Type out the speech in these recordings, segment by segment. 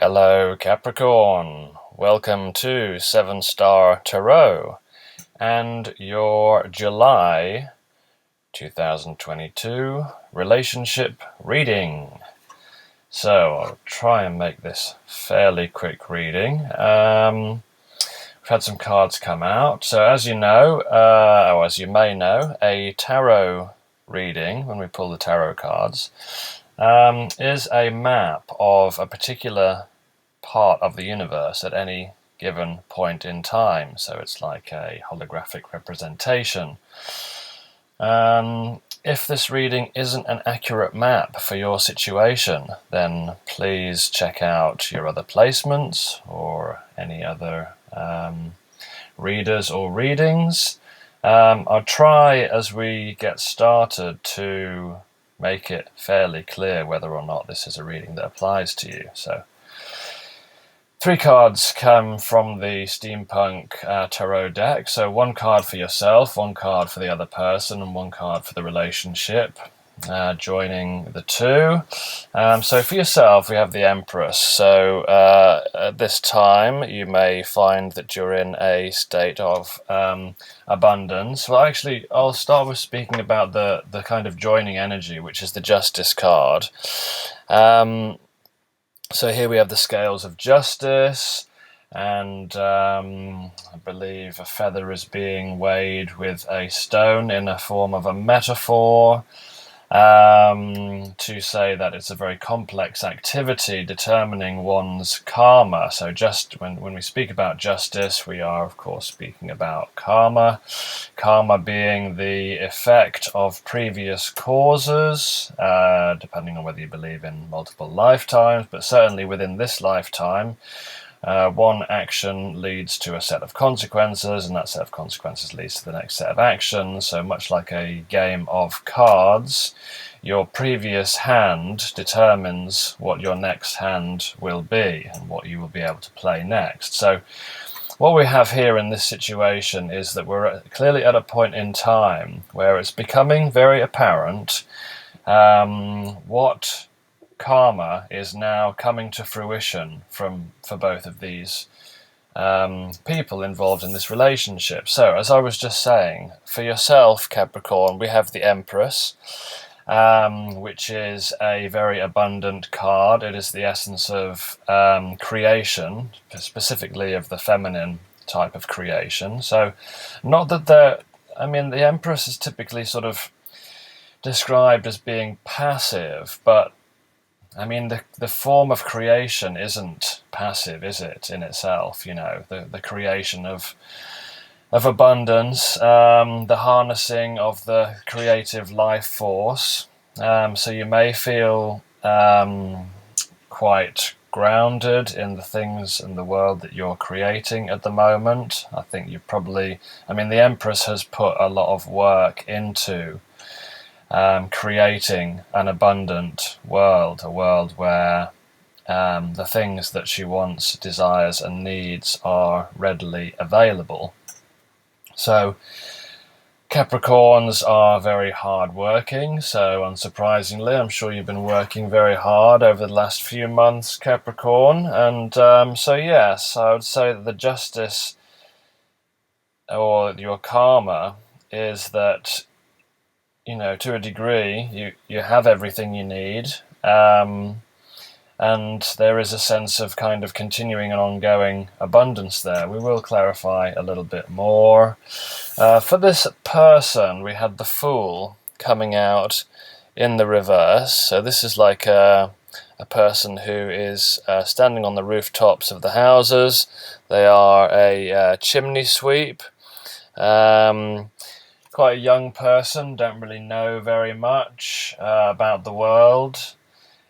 Hello Capricorn, welcome to 7-Star Tarot and your July 2022 relationship reading. So I'll try and make this fairly quick reading. We've had some cards come out. So as you know, or as you may know, a tarot reading, when we pull the tarot cards, is a map of a particular part of the universe at any given point in time. So it's like a holographic representation. If this reading isn't an accurate map for your situation, then please check out your other placements or any other readers or readings. I'll try as we get started to make it fairly clear whether or not this is a reading that applies to you. So 3 cards come from the Steampunk Tarot deck. So 1 card for yourself, 1 card for the other person, and 1 card for the relationship, joining the 2. So for yourself, we have the Empress. So at this time, you may find that you're in a state of abundance. Well, actually, I'll start with speaking about the kind of joining energy, which is the Justice card. So here we have the scales of justice, and I believe a feather is being weighed with a stone in a form of a metaphor, to say that it's a very complex activity determining one's karma. So just when we speak about justice, we are of course speaking about karma. Karma being the effect of previous causes, depending on whether you believe in multiple lifetimes, but certainly within this lifetime, one action leads to a set of consequences, and that set of consequences leads to the next set of actions. So much like a game of cards, your previous hand determines what your next hand will be and what you will be able to play next. So what we have here in this situation is that we're clearly at a point in time where it's becoming very apparent what karma is now coming to fruition for both of these people involved in this relationship. So as I was just saying, for yourself, Capricorn, we have the Empress, which is a very abundant card. It is the essence of creation, specifically of the feminine type of creation. So not that the Empress is typically sort of described as being passive, but I mean, the form of creation isn't passive, is it, in itself? You know, the creation of abundance, the harnessing of the creative life force. So you may feel quite grounded in the things in the world that you're creating at the moment. I think you probably, the Empress has put a lot of work into creating an abundant world, a world where the things that she wants, desires and needs are readily available. So Capricorns are very hard-working, so unsurprisingly, I'm sure you've been working very hard over the last few months, Capricorn, and so yes, I would say that the justice or your karma is that, you know, to a degree, you have everything you need, and there is a sense of kind of continuing and ongoing abundance there. We will clarify a little bit more. For this person, we had the Fool coming out in the reverse. So this is like a person who is standing on the rooftops of the houses. They are a chimney sweep. Quite a young person, don't really know very much about the world,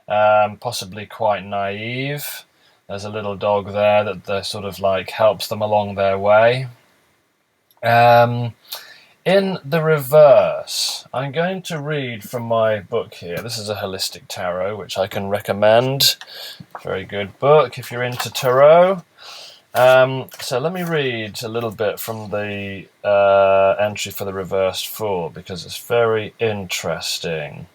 possibly quite naive. There's a little dog there that sort of like helps them along their way. In the reverse, I'm going to read from my book here. This is a holistic tarot, which I can recommend. Very good book if you're into tarot. So let me read a little bit from the entry for the reversed Fool, because it's very interesting.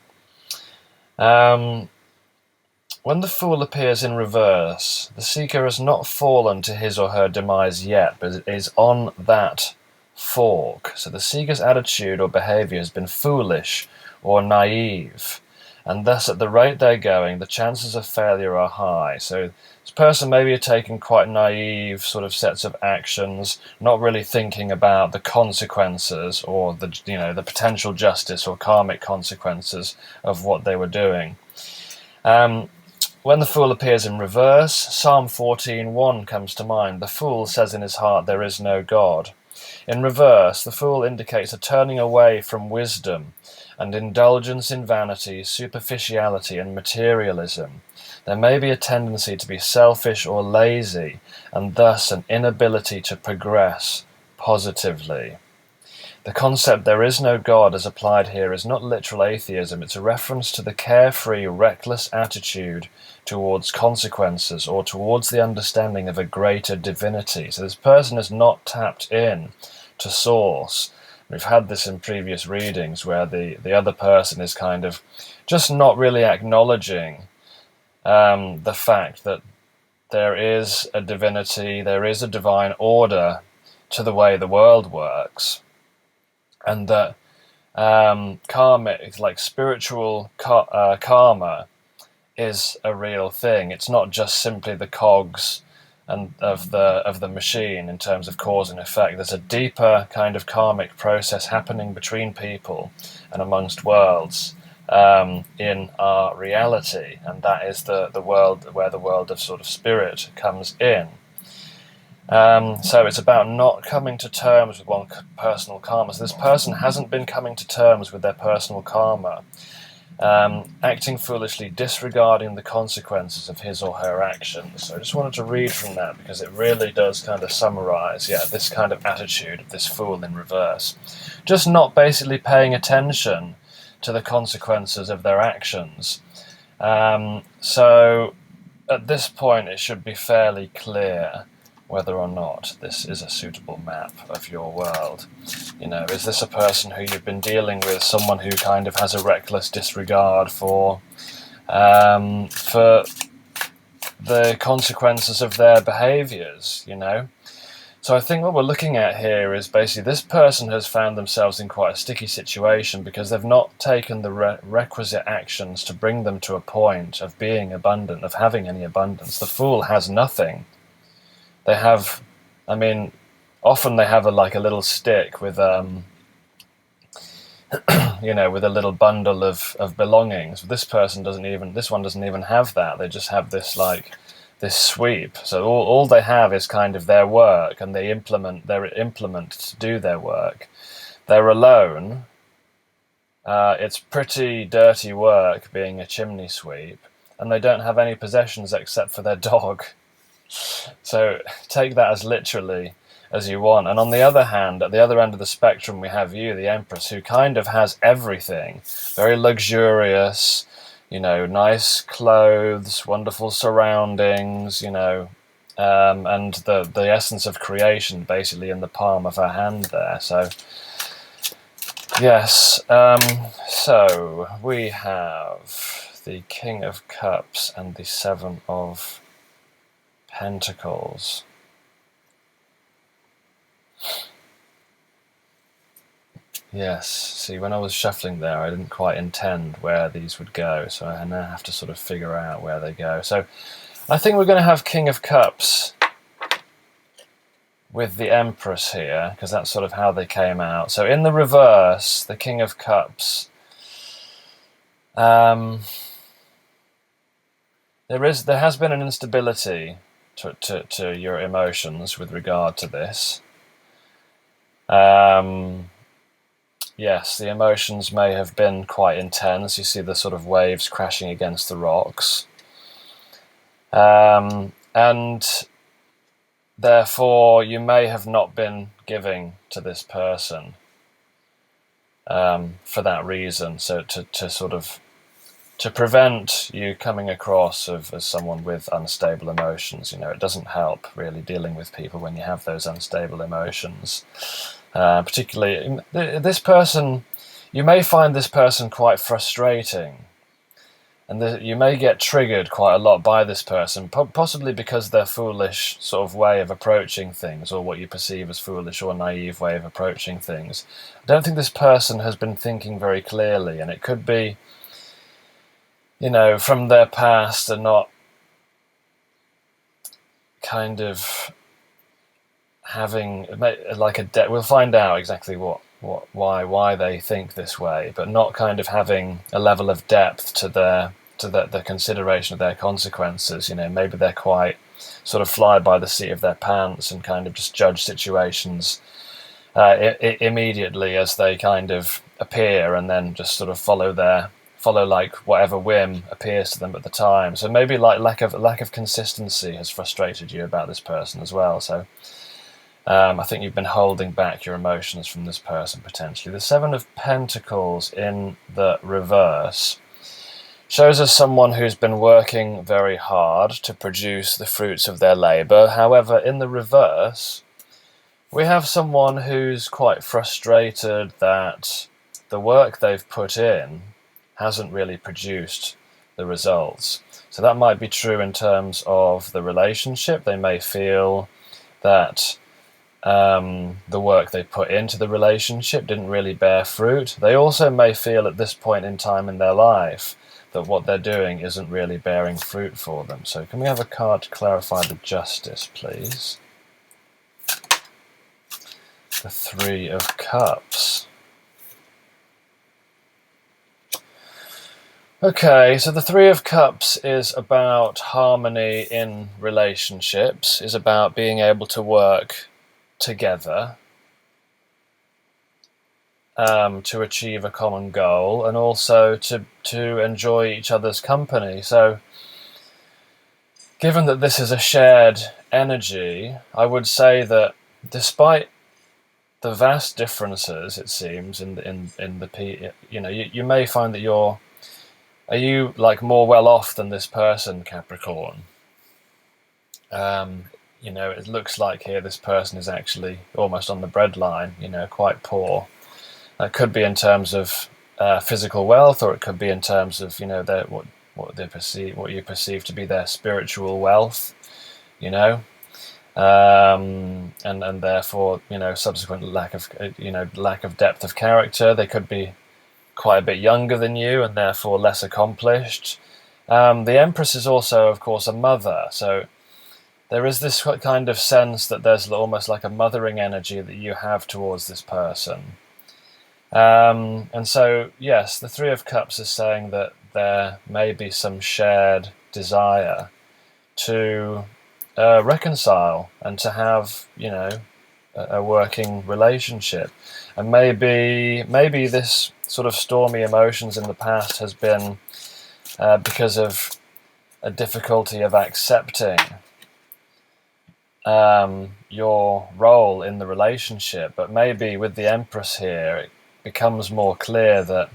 When the Fool appears in reverse, the seeker has not fallen to his or her demise yet, but is on that fork. So the seeker's attitude or behavior has been foolish or naive, and thus at the rate they're going, the chances of failure are high. So this person maybe are taking quite naive sort of sets of actions, not really thinking about the consequences or the the potential justice or karmic consequences of what they were doing. When the Fool appears in reverse, Psalm 14:1 comes to mind. The fool says in his heart, "There is no God." In reverse, the Fool indicates a turning away from wisdom and indulgence in vanity, superficiality, and materialism. There may be a tendency to be selfish or lazy, and thus an inability to progress positively. The concept "there is no God" as applied here is not literal atheism, it's a reference to the carefree, reckless attitude towards consequences or towards the understanding of a greater divinity. So this person is not tapped in to source. We've had this in previous readings where the other person is kind of just not really acknowledging the fact that there is a divinity, there is a divine order to the way the world works, and that karmic, like spiritual karma, is a real thing. It's not just simply the cogs and of the machine in terms of cause and effect. There's a deeper kind of karmic process happening between people and amongst worlds in our reality, and that is the world where the world of sort of spirit comes in. So it's about not coming to terms with one personal karma. So this person hasn't been coming to terms with their personal karma, acting foolishly, disregarding the consequences of his or her actions. So I just wanted to read from that because it really does kind of summarize, this kind of attitude of this fool in reverse. Just not basically paying attention to the consequences of their actions. So at this point it should be fairly clear whether or not this is a suitable map of your world. Is this a person who you've been dealing with, someone who kind of has a reckless disregard for the consequences of their behaviors, So I think what we're looking at here is basically this person has found themselves in quite a sticky situation because they've not taken the requisite actions to bring them to a point of being abundant, of having any abundance. The Fool has nothing. They have, often they have a little stick with, with a little bundle of belongings. This one doesn't even have that. They just have this this sweep. So all they have is kind of their work, and they implement to do their work. They're alone. It's pretty dirty work being a chimney sweep, and they don't have any possessions except for their dog. So take that as literally as you want. And on the other hand, at the other end of the spectrum, we have you, the Empress, who kind of has everything. Very luxurious, nice clothes, wonderful surroundings, and the essence of creation basically in the palm of her hand there. So yes, so we have the King of Cups and the Seven of Pentacles. Yes, see, when I was shuffling there, I didn't quite intend where these would go, so I now have to sort of figure out where they go. So I think we're going to have King of Cups with the Empress here, because that's sort of how they came out. So in the reverse, the King of Cups, there has been an instability to your emotions with regard to this. Yes, the emotions may have been quite intense. You see the sort of waves crashing against the rocks. And therefore, you may have not been giving to this person for that reason. So to prevent you coming across as someone with unstable emotions, it doesn't help really dealing with people when you have those unstable emotions. Particularly, this person, you may find this person quite frustrating. And you may get triggered quite a lot by this person, possibly because their foolish sort of way of approaching things, or what you perceive as foolish or naive way of approaching things. I don't think this person has been thinking very clearly, and it could be, from their past and not kind of having like we'll find out exactly why they think this way, but not kind of having a level of depth to the consideration of their consequences. Maybe they're quite sort of fly by the seat of their pants and kind of just judge situations immediately as they kind of appear, and then just sort of follow like whatever whim appears to them at the time. So maybe like lack of consistency has frustrated you about this person as well. So I think you've been holding back your emotions from this person potentially. The Seven of Pentacles in the reverse shows us someone who's been working very hard to produce the fruits of their labor. However, in the reverse, we have someone who's quite frustrated that the work they've put in hasn't really produced the results. So that might be true in terms of the relationship. They may feel that the work they put into the relationship didn't really bear fruit. They also may feel at this point in time in their life that what they're doing isn't really bearing fruit for them. So can we have a card to clarify the Justice, please? The Three of Cups. Okay, so the Three of Cups is about harmony in relationships, is about being able to work together to achieve a common goal, and also to enjoy each other's company. So given that this is a shared energy, I would say that despite the vast differences, it seems, in the you may find that are you like more well off than this person, Capricorn? It looks like here this person is actually almost on the breadline, quite poor. It could be in terms of physical wealth, or it could be in terms of what you perceive to be their spiritual wealth, and therefore subsequent lack of depth of character. They could be quite a bit younger than you and therefore less accomplished. The Empress is also, of course, a mother, so there is this kind of sense that there's almost like a mothering energy that you have towards this person. And so, yes, the Three of Cups is saying that there may be some shared desire to reconcile and to have, a working relationship. And maybe this sort of stormy emotions in the past has been because of a difficulty of accepting your role in the relationship. But maybe with the Empress here, it becomes more clear that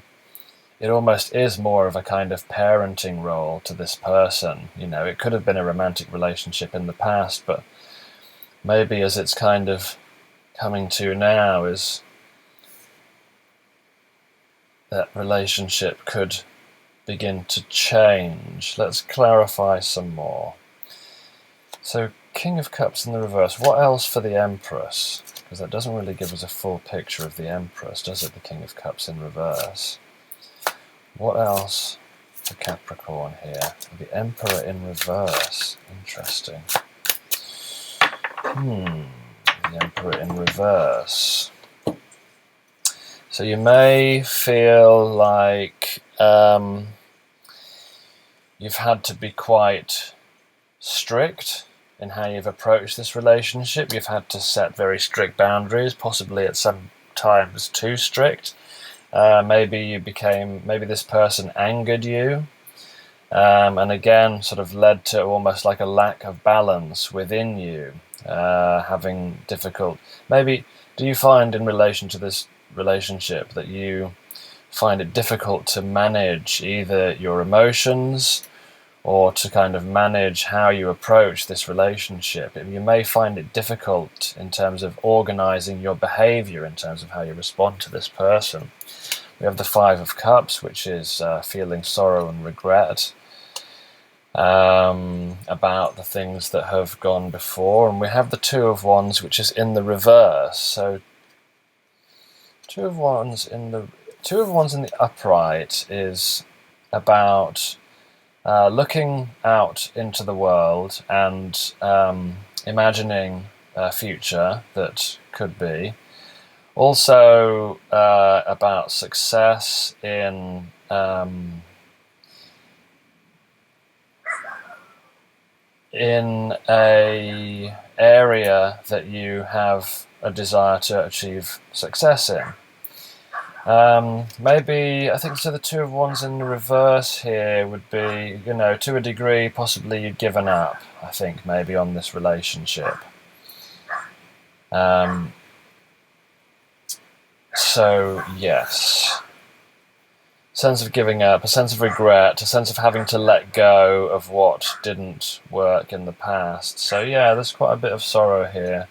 it almost is more of a kind of parenting role to this person. It could have been a romantic relationship in the past, but maybe as it's kind of coming to now is that relationship could begin to change. Let's clarify some more. So King of Cups in the reverse. What else for the Empress? Because that doesn't really give us a full picture of the Empress, does it? The King of Cups in reverse. What else for Capricorn here? The Emperor in reverse. Interesting. The Emperor in reverse. So you may feel like you've had to be quite strict in how you've approached this relationship. You've had to set very strict boundaries, possibly at some times too strict. Maybe this person angered you, and again sort of led to almost like a lack of balance within you, having difficult. Maybe do you find in relation to this relationship that you find it difficult to manage either your emotions or to kind of manage how you approach this relationship? You may find it difficult in terms of organizing your behavior, in terms of how you respond to this person. We have the Five of Cups, which is feeling sorrow and regret about the things that have gone before. And we have the Two of Wands, which is in the reverse. So Two of Wands in the upright is about looking out into the world and imagining a future that could be. Also about success in a area that you have a desire to achieve success in. Maybe, I think, so the Two of Wands in the reverse here would be, to a degree, possibly you'd given up, I think, maybe on this relationship. So, yes. Sense of giving up, a sense of regret, a sense of having to let go of what didn't work in the past. So, yeah, there's quite a bit of sorrow here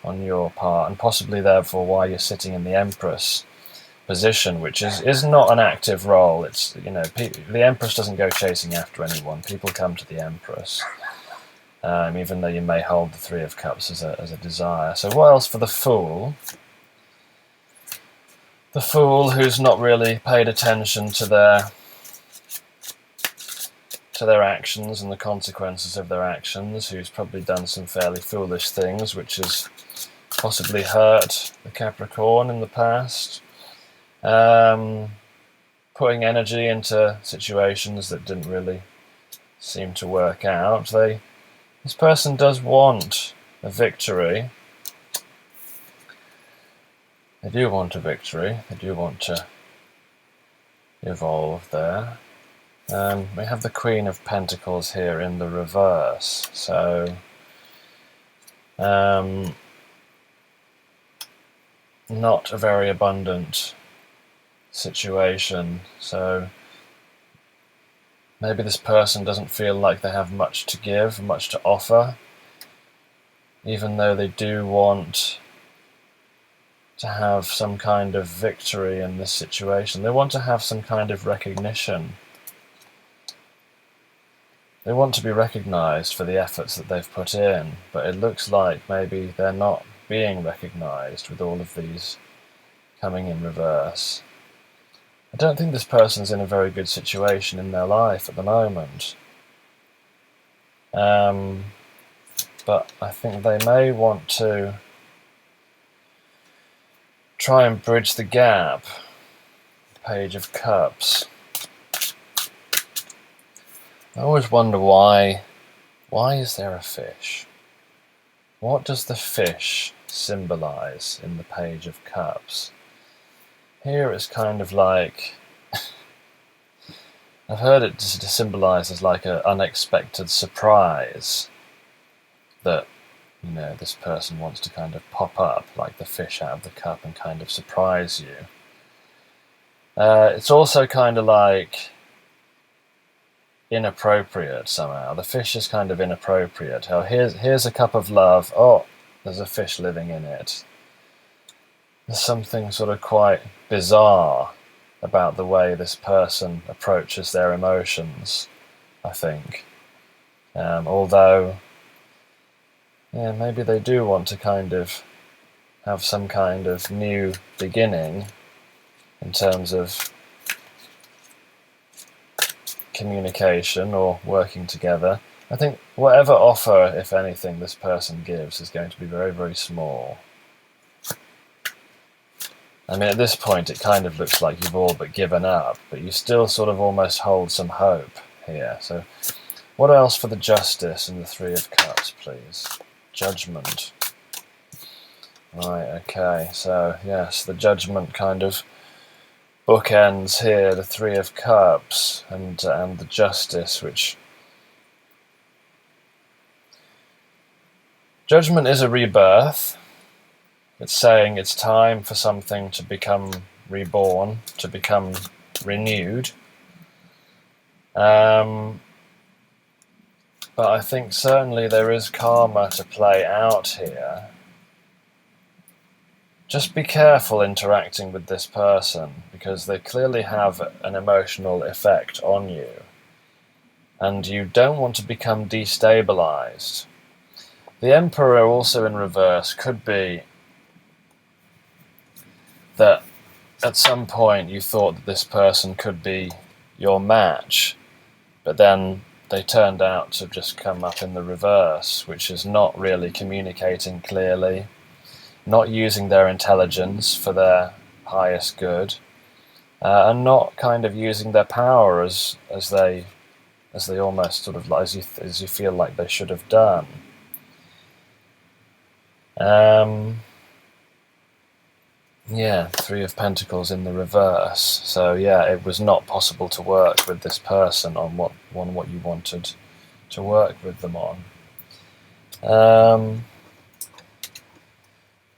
on your part, and possibly, therefore, why you're sitting in the Empress position, which is not an active role. It's, the Empress doesn't go chasing after anyone. People come to the Empress, even though you may hold the Three of Cups as a desire. So what else for the Fool? The Fool who's not really paid attention to their actions and the consequences of their actions, who's probably done some fairly foolish things, which has possibly hurt the Capricorn in the past. Putting energy into situations that didn't really seem to work out. This person does want a victory. They do want a victory. They do want to evolve there. We have the Queen of Pentacles here in the reverse. So, not a very abundant situation. So, maybe this person doesn't feel like they have much to give, much to offer, even though they do want to have some kind of victory in this situation. They want to have some kind of recognition. They want to be recognized for the efforts that they've put in, but it looks like maybe they're not being recognized with all of these coming in reverse. I don't think this person's in a very good situation in their life at the moment. But I think they may want to try and bridge the gap. Page of Cups. I always wonder why is there a fish? What does the fish symbolize in the Page of Cups? Here it's kind of like, I've heard it symbolized as like an unexpected surprise that, this person wants to kind of pop up like the fish out of the cup and kind of surprise you. It's also kind of like inappropriate somehow. The fish is kind of inappropriate. Oh, here's a cup of love. Oh, there's a fish living in it. There's something sort of quite bizarre about the way this person approaches their emotions, I think. Although, yeah, maybe they do want to kind of have some kind of new beginning in terms of communication or working together. I think whatever offer, if anything, this person gives is going to be very, very small. I mean, at this point, it kind of looks like you've all but given up, but you still sort of almost hold some hope here. So, what else for the Justice and the Three of Cups, please? Judgment. Right, okay, so, yes, the Judgment kind of bookends here, the Three of Cups and the Justice, which... Judgment is a rebirth. It's saying it's time for something to become reborn, to become renewed. But I think certainly there is karma to play out here. just be careful interacting with this person, because they clearly have an emotional effect on you, and you don't want to become destabilized. The Emperor also in reverse could be that at some point you thought that this person could be your match, but then they turned out to just come up in the reverse, which is not really communicating clearly, not using their intelligence for their highest good, and not kind of using their power as they almost sort of as you feel like they should have done. Yeah, Three of Pentacles in the reverse. So yeah, it was not possible to work with this person on what you wanted to work with them on.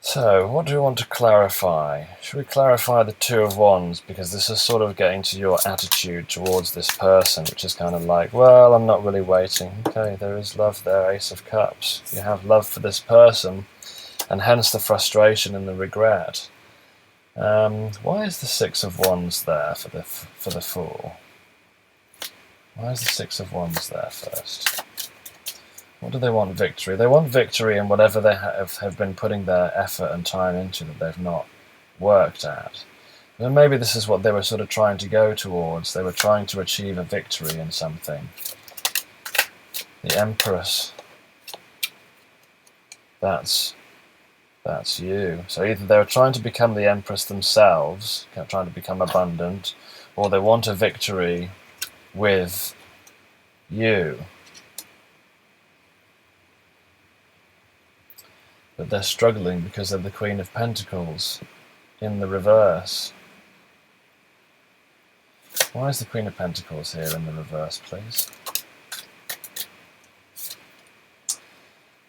So what do we want to clarify? Should we clarify the Two of Wands, because this is sort of getting to your attitude towards this person, which is kind of like, well, I'm not really waiting. Okay, there is love there, Ace of Cups. You have love for this person, and hence the frustration and the regret. Why is the Six of Wands there for the Fool? Why is the Six of Wands there first? What do they want? Victory. They want victory in whatever they have been putting their effort and time into that they've not worked at. And maybe this is what they were sort of trying to go towards. They were trying to achieve a victory in something. The Empress. That's you. So either they were trying to become the Empress themselves, trying to become abundant, or they want a victory with you. But they're struggling because they're the Queen of Pentacles in the reverse. Why is the Queen of Pentacles here in the reverse, please?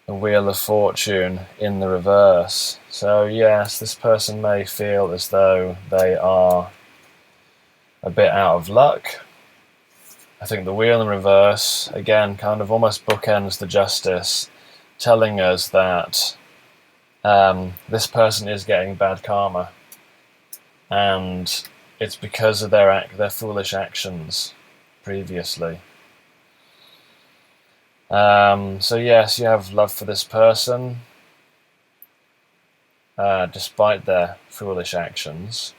The Wheel of Fortune in the reverse. So yes, this person may feel as though they are a bit out of luck. I think the Wheel in reverse, again, kind of almost bookends the Justice, telling us that this person is getting bad karma, and it's because of their foolish actions previously. So yes, you have love for this person, despite their foolish actions.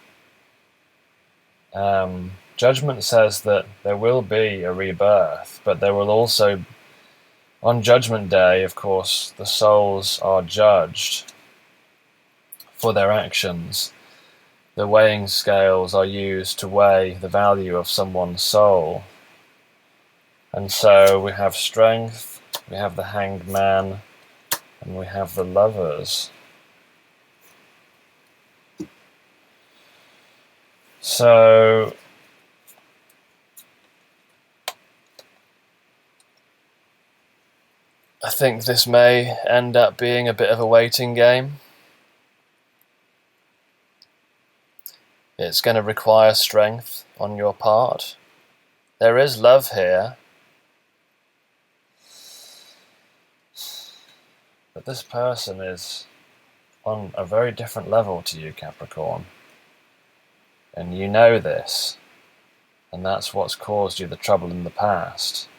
Judgment says that there will be a rebirth, but there will also, on Judgment Day, of course, the souls are judged for their actions. The weighing scales are used to weigh the value of someone's soul. And so we have Strength, we have the Hanged Man, and we have the Lovers. So I think this may end up being a bit of a waiting game. It's going to require strength on your part. There is love here, but this person is on a very different level to you, Capricorn. And you know this, and that's what's caused you the trouble in the past.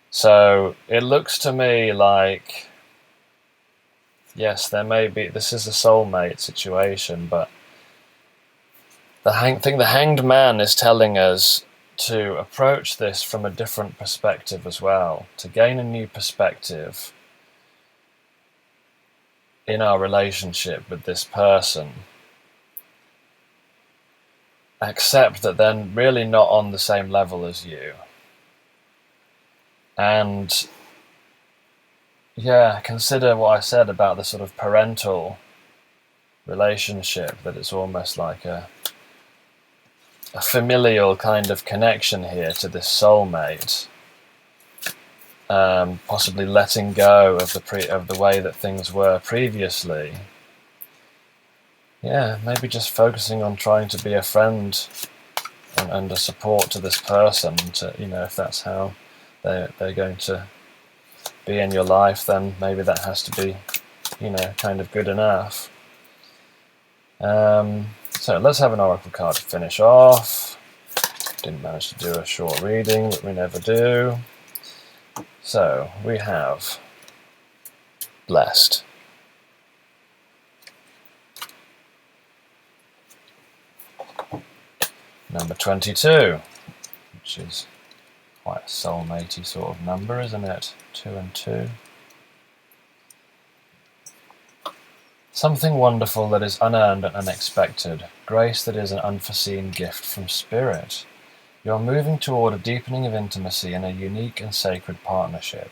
So it looks to me like, yes, there may be, this is a soulmate situation, but the Hanged Man is telling us to approach this from a different perspective as well, to gain a new perspective in our relationship with this person. Accept that they're really not on the same level as you. And yeah, consider what I said about the sort of parental relationship, that it's almost like a familial kind of connection here to this soulmate. Possibly letting go of the way that things were previously. Yeah, maybe just focusing on trying to be a friend and a support to this person. To, if that's how they're going to be in your life, then maybe that has to be, kind of good enough. So let's have an oracle card to finish off. Didn't manage to do a short reading, but we never do. So we have blessed. Number 22, which is quite a soulmatey sort of number, isn't it? 2 and 2. Something wonderful that is unearned and unexpected. Grace that is an unforeseen gift from Spirit. You are moving toward a deepening of intimacy and a unique and sacred partnership.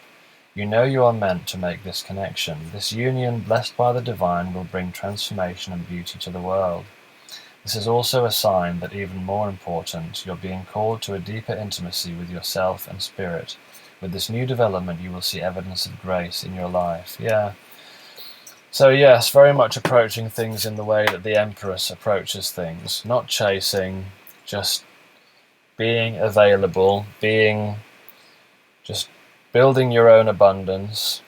You know you are meant to make this connection. This union, blessed by the divine, will bring transformation and beauty to the world. This is also a sign that, even more important, you're being called to a deeper intimacy with yourself and Spirit. With this new development, you will see evidence of grace in your life. Yeah. So yes, very much approaching things in the way that the Empress approaches things. Not chasing, just being available, just building your own abundance,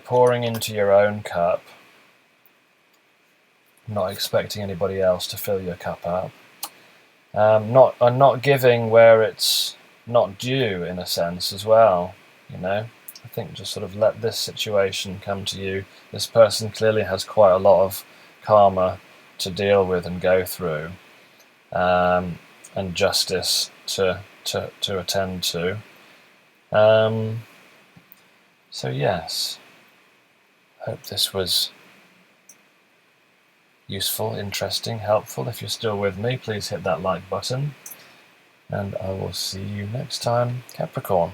pouring into your own cup, not expecting anybody else to fill your cup up, not giving where it's not due, in a sense as well. I think just sort of let this situation come to you. This person clearly has quite a lot of karma to deal with and go through, and justice to attend to. So yes, hope this was useful, interesting, helpful. If you're still with me, please hit that like button, and I will see you next time, Capricorn.